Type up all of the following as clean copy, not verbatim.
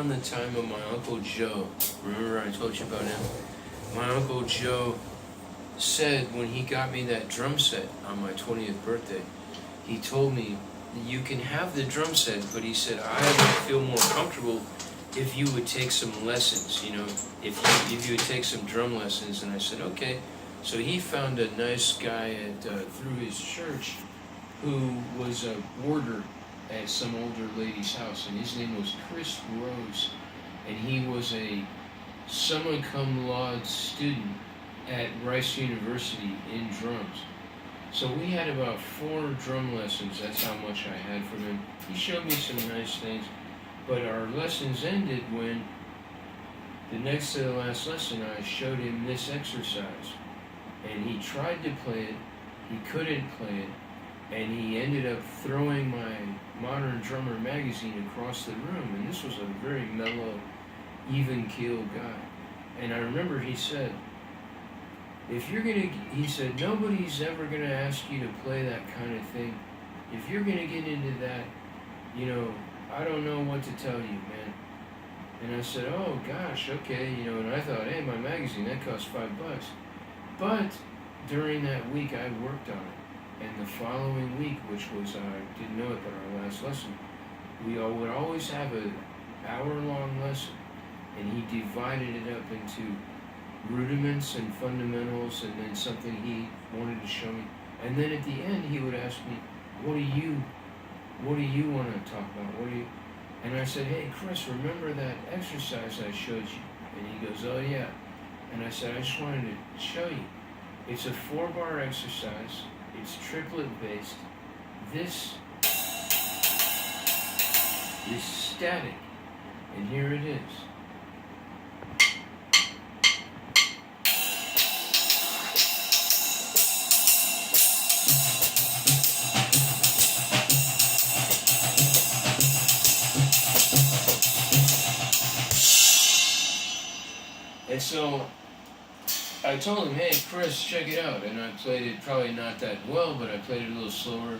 around the time of my Uncle Joe. Remember I told you about him? My Uncle Joe said when he got me that drum set on my 20th birthday, he told me, you can have the drum set, but he said, I would feel more comfortable if you would take some lessons, you know, if you would take some drum lessons. And I said, okay. So he found a nice guy through his church who was a boarder at some older lady's house, and his name was Chris Rose, and he was a summa cum laude student at Rice University in drums. So we had about 4 drum lessons. That's how much I had from him. He showed me some nice things, but our lessons ended when the next to the last lesson I showed him this exercise, and he tried to play it, he couldn't play it, and he ended up throwing my Modern Drummer magazine across the room, and this was a very mellow, even-keeled guy. And I remember he said, he said, nobody's ever gonna ask you to play that kind of thing. If you're gonna get into that, you know, I don't know what to tell you, man. And I said, oh gosh, okay, you know, and I thought, hey, my magazine, that costs $5. But during that week I worked on it. And the following week, which was, I didn't know it, but our last lesson, we would always have an hour-long lesson, and he divided it up into rudiments and fundamentals, and then something he wanted to show me. And then at the end, he would ask me, what do you want to talk about? And I said, hey, Chris, remember that exercise I showed you? And he goes, oh, yeah. And I said, I just wanted to show you. It's a 4-bar exercise. It's triplet based. This is static, and here it is. And so I told him, hey, Chris, check it out. And I played it probably not that well, but I played it a little slower.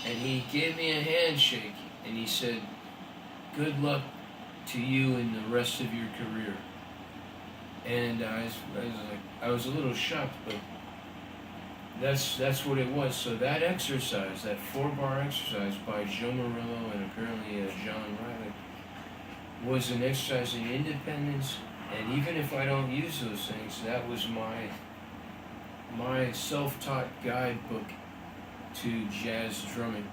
And he gave me a handshake, and he said, good luck to you in the rest of your career. And I was a little shocked, but that's what it was. So that exercise, that 4-bar exercise by Joe Morello and apparently John Riley, was an exercise in independence. And even if I don't use those things, that was my self-taught guidebook to jazz drumming.